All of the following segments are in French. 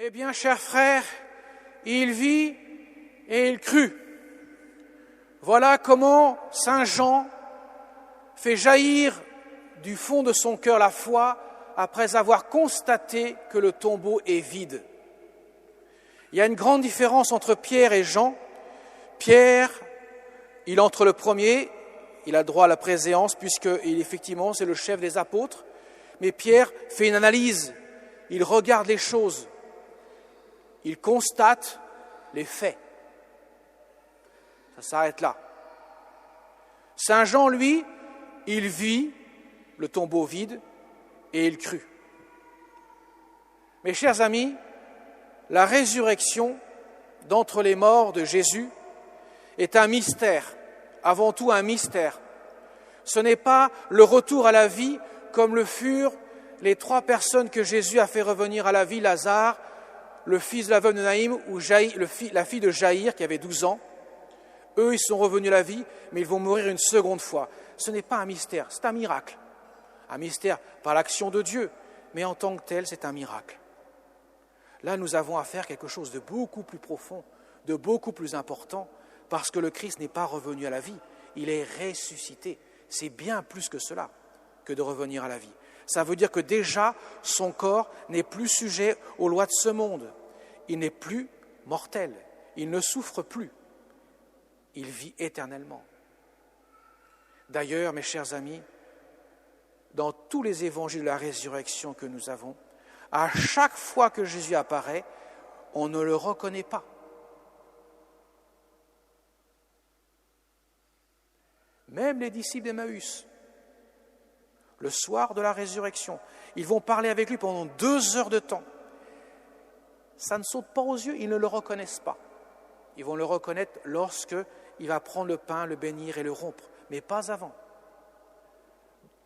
Eh bien, chers frères, il vit et il crut. Voilà comment saint Jean fait jaillir du fond de son cœur la foi après avoir constaté que le tombeau est vide. Il y a une grande différence entre Pierre et Jean. Pierre, il entre le premier, il a droit à la préséance puisque effectivement c'est le chef des apôtres, mais Pierre fait une analyse, il regarde les choses, il constate les faits. Ça s'arrête là. Saint Jean, lui, il vit le tombeau vide et il crut. Mes chers amis, la résurrection d'entre les morts de Jésus est un mystère, avant tout un mystère. Ce n'est pas le retour à la vie comme le furent les 3 personnes que Jésus a fait revenir à la vie, Lazare, le fils de la veuve de Naïm ou la fille de Jaïr qui avait 12 ans. Eux, ils sont revenus à la vie, mais ils vont mourir une seconde fois. Ce n'est pas un mystère, c'est un miracle. Un mystère par l'action de Dieu, mais en tant que tel, c'est un miracle. Là, nous avons affaire à quelque chose de beaucoup plus profond, de beaucoup plus important, parce que le Christ n'est pas revenu à la vie, il est ressuscité. C'est bien plus que cela, que de revenir à la vie. Ça veut dire que déjà, son corps n'est plus sujet aux lois de ce monde. Il n'est plus mortel, il ne souffre plus. Il vit éternellement. D'ailleurs, mes chers amis, dans tous les évangiles de la résurrection que nous avons, à chaque fois que Jésus apparaît, on ne le reconnaît pas. Même les disciples d'Emmaüs, le soir de la résurrection, ils vont parler avec lui pendant 2 heures de temps. Ça ne saute pas aux yeux, ils ne le reconnaissent pas. Ils vont le reconnaître lorsqu'il va prendre le pain, le bénir et le rompre, mais pas avant.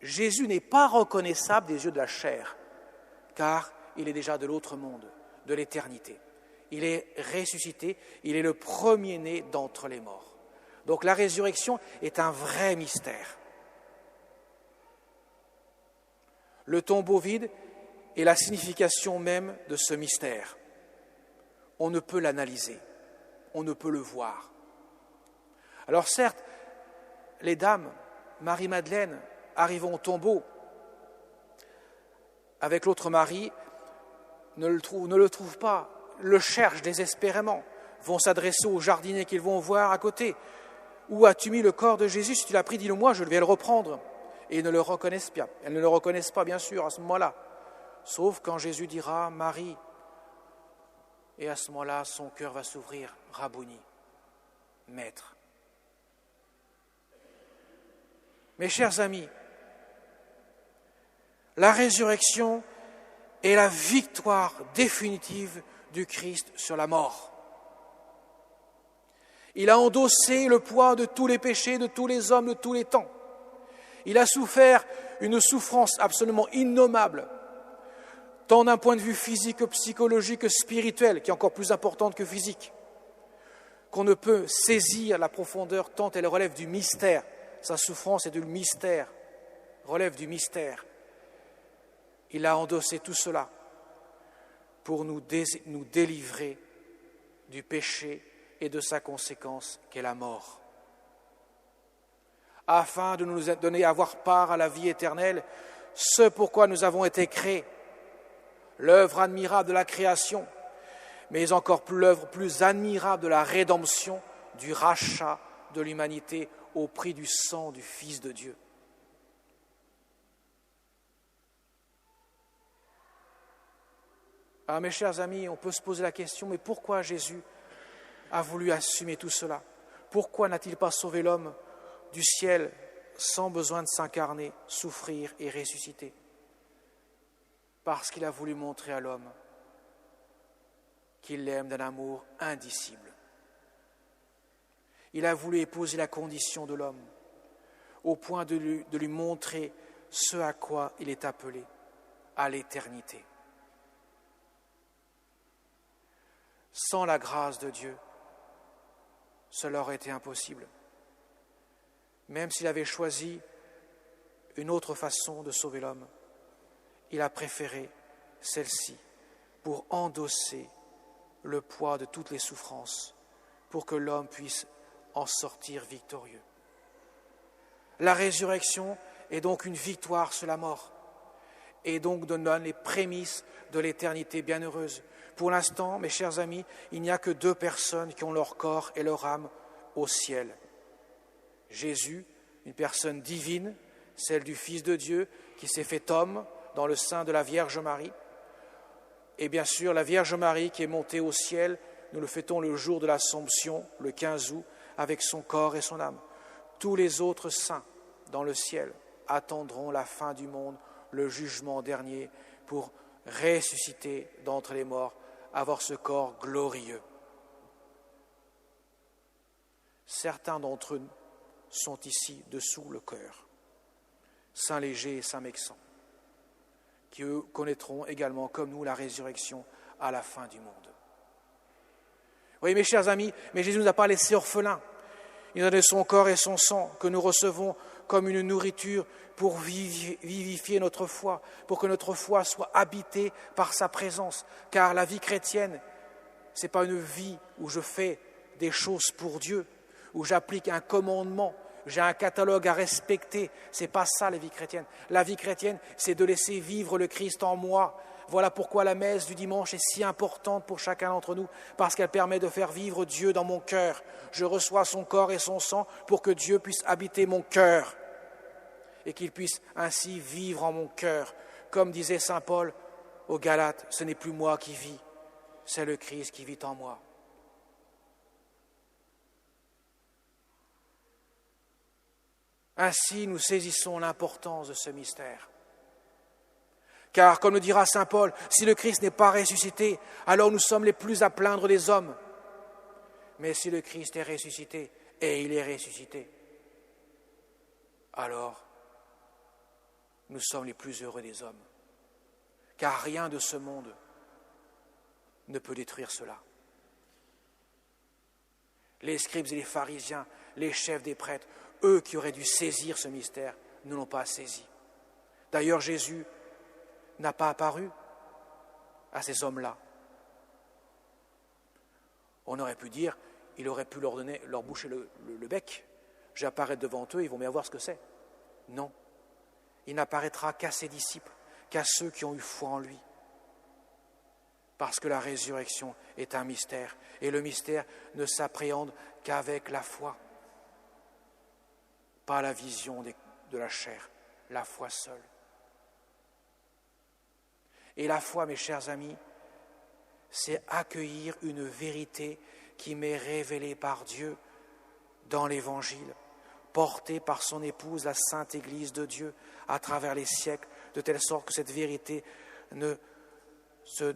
Jésus n'est pas reconnaissable des yeux de la chair, car il est déjà de l'autre monde, de l'éternité. Il est ressuscité, il est le premier-né d'entre les morts. Donc la résurrection est un vrai mystère. Le tombeau vide est la signification même de ce mystère. On ne peut l'analyser, on ne peut le voir. Alors certes, les dames, Marie-Madeleine, arrivant au tombeau, avec l'autre Marie, ne le trouvent pas, le cherchent désespérément, vont s'adresser aux jardiniers qu'ils vont voir à côté. Où as-tu mis le corps de Jésus? Si tu l'as pris, dis-le-moi, je vais le reprendre. Et ils ne le reconnaissent pas. Elles ne le reconnaissent pas, bien sûr, à ce moment-là. Sauf quand Jésus dira « Marie ». Et à ce moment-là, son cœur va s'ouvrir « Rabouni », Maître. Mes chers amis, la résurrection est la victoire définitive du Christ sur la mort. Il a endossé le poids de tous les péchés, de tous les hommes, de tous les temps. Il a souffert une souffrance absolument innommable, tant d'un point de vue physique que psychologique que spirituel, qui est encore plus importante que physique, qu'on ne peut saisir la profondeur tant elle relève du mystère. Sa souffrance est du mystère, relève du mystère. Il a endossé tout cela pour nous délivrer du péché et de sa conséquence qu'est la mort. Afin de nous donner à avoir part à la vie éternelle, ce pourquoi nous avons été créés, l'œuvre admirable de la création, mais encore plus l'œuvre plus admirable de la rédemption, du rachat de l'humanité au prix du sang du Fils de Dieu. Alors mes chers amis, on peut se poser la question, mais pourquoi Jésus a voulu assumer tout cela? Pourquoi n'a-t-il pas sauvé l'homme du ciel sans besoin de s'incarner, souffrir et ressusciter? Parce qu'il a voulu montrer à l'homme qu'il l'aime d'un amour indicible. Il a voulu épouser la condition de l'homme au point de lui montrer ce à quoi il est appelé, à l'éternité. Sans la grâce de Dieu, cela aurait été impossible. Même s'il avait choisi une autre façon de sauver l'homme, il a préféré celle-ci pour endosser le poids de toutes les souffrances, pour que l'homme puisse en sortir victorieux. La résurrection est donc une victoire sur la mort et donc donne les prémices de l'éternité bienheureuse. Pour l'instant, mes chers amis, il n'y a que 2 personnes qui ont leur corps et leur âme au ciel. Jésus, une personne divine, celle du Fils de Dieu qui s'est fait homme dans le sein de la Vierge Marie. Et bien sûr, la Vierge Marie qui est montée au ciel, nous le fêtons le jour de l'Assomption, le 15 août, avec son corps et son âme. Tous les autres saints dans le ciel attendront la fin du monde, le jugement dernier, pour ressusciter d'entre les morts, avoir ce corps glorieux. Certains d'entre eux sont ici dessous le cœur, Saint Léger et Saint Mexan, qui eux connaîtront également comme nous la résurrection à la fin du monde. Oui, mes chers amis, mais Jésus ne nous a pas laissés orphelins. Il nous a donné son corps et son sang que nous recevons comme une nourriture pour vivifier notre foi, pour que notre foi soit habitée par sa présence. Car la vie chrétienne, ce n'est pas une vie où je fais des choses pour Dieu, où j'applique un commandement, j'ai un catalogue à respecter. Ce n'est pas ça la vie chrétienne. La vie chrétienne, c'est de laisser vivre le Christ en moi. Voilà pourquoi la messe du dimanche est si importante pour chacun d'entre nous, parce qu'elle permet de faire vivre Dieu dans mon cœur. Je reçois son corps et son sang pour que Dieu puisse habiter mon cœur et qu'il puisse ainsi vivre en mon cœur. Comme disait saint Paul aux Galates, ce n'est plus moi qui vis, c'est le Christ qui vit en moi. Ainsi, nous saisissons l'importance de ce mystère. Car, comme le dira saint Paul, si le Christ n'est pas ressuscité, alors nous sommes les plus à plaindre des hommes. Mais si le Christ est ressuscité, et il est ressuscité, alors nous sommes les plus heureux des hommes. Car rien de ce monde ne peut détruire cela. Les scribes et les pharisiens, les chefs des prêtres, eux qui auraient dû saisir ce mystère, ne l'ont pas saisi. D'ailleurs, Jésus n'a pas apparu à ces hommes-là. On aurait pu dire, il aurait pu leur boucher le bec. J'apparais devant eux, ils vont bien voir ce que c'est. Non, il n'apparaîtra qu'à ses disciples, qu'à ceux qui ont eu foi en lui. Parce que la résurrection est un mystère, et le mystère ne s'appréhende qu'avec la foi. Pas la vision de la chair, la foi seule. Et la foi, mes chers amis, c'est accueillir une vérité qui m'est révélée par Dieu dans l'Évangile, portée par son épouse, la Sainte Église de Dieu, à travers les siècles, de telle sorte que cette vérité ne se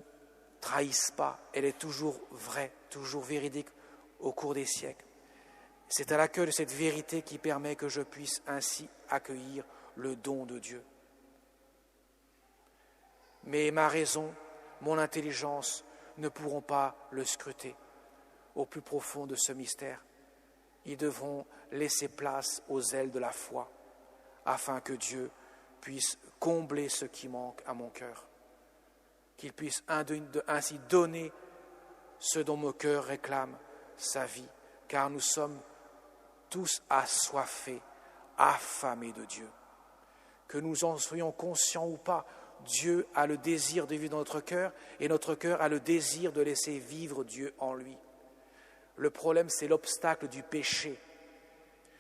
trahisse pas, elle est toujours vraie, toujours véridique au cours des siècles. C'est à l'accueil de cette vérité qui permet que je puisse ainsi accueillir le don de Dieu. Mais ma raison, mon intelligence ne pourront pas le scruter au plus profond de ce mystère. Ils devront laisser place aux ailes de la foi afin que Dieu puisse combler ce qui manque à mon cœur, qu'il puisse ainsi donner ce dont mon cœur réclame, sa vie, car nous sommes tous assoiffés, affamés de Dieu. Que nous en soyons conscients ou pas, Dieu a le désir de vivre dans notre cœur et notre cœur a le désir de laisser vivre Dieu en lui. Le problème, c'est l'obstacle du péché,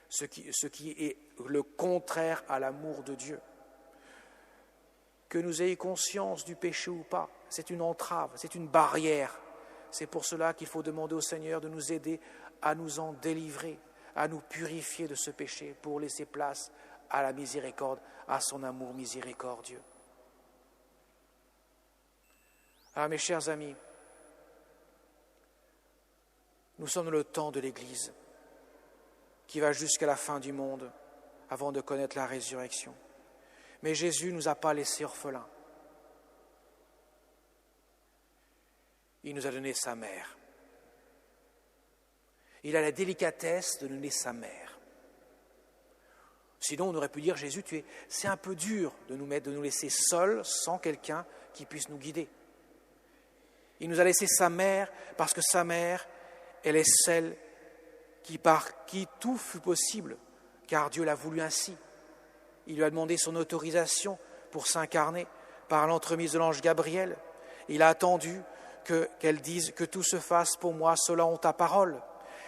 ce qui est le contraire à l'amour de Dieu. Que nous ayons conscience du péché ou pas, c'est une entrave, c'est une barrière. C'est pour cela qu'il faut demander au Seigneur de nous aider à nous en délivrer, à nous purifier de ce péché pour laisser place à la miséricorde, à son amour miséricordieux. Ah, mes chers amis, nous sommes dans le temps de l'Église qui va jusqu'à la fin du monde avant de connaître la résurrection. Mais Jésus ne nous a pas laissés orphelins. Il nous a donné sa mère. Il a la délicatesse de nous donner sa mère. Sinon, on aurait pu dire, Jésus, c'est un peu dur de nous laisser seuls sans quelqu'un qui puisse nous guider. Il nous a laissé sa mère parce que sa mère, elle est celle par qui tout fut possible, car Dieu l'a voulu ainsi. Il lui a demandé son autorisation pour s'incarner par l'entremise de l'ange Gabriel. Il a attendu qu'elle dise que tout se fasse pour moi selon ta parole.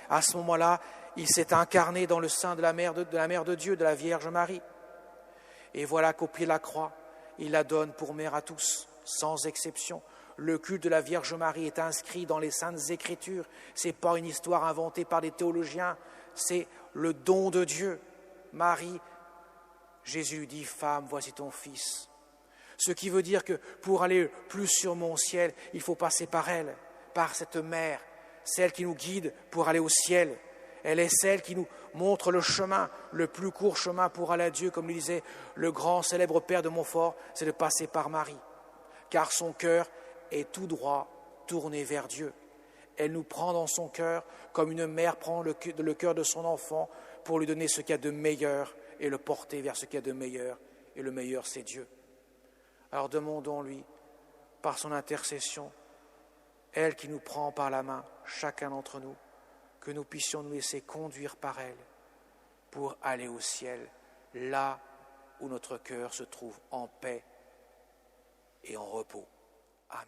À ce moment-là, il s'est incarné dans le sein de la mère de Dieu, de la Vierge Marie. Et voilà qu'au pied de la croix, il la donne pour mère à tous, sans exception. Le culte de la Vierge Marie est inscrit dans les Saintes Écritures. Ce n'est pas une histoire inventée par des théologiens, c'est le don de Dieu. Marie, Jésus dit, femme, voici ton fils. Ce qui veut dire que pour aller plus sur mon ciel, il faut passer par elle, par cette mère, celle qui nous guide pour aller au ciel. Elle est celle qui nous montre le chemin, le plus court chemin pour aller à Dieu, comme le disait le grand célèbre père de Montfort, c'est de passer par Marie. Car son cœur est tout droit, tourné vers Dieu. Elle nous prend dans son cœur comme une mère prend le cœur de son enfant pour lui donner ce qu'il y a de meilleur et le porter vers ce qu'il y a de meilleur. Et le meilleur, c'est Dieu. Alors demandons-lui, par son intercession, elle qui nous prend par la main, chacun d'entre nous, que nous puissions nous laisser conduire par elle pour aller au ciel, là où notre cœur se trouve en paix et en repos. Amen.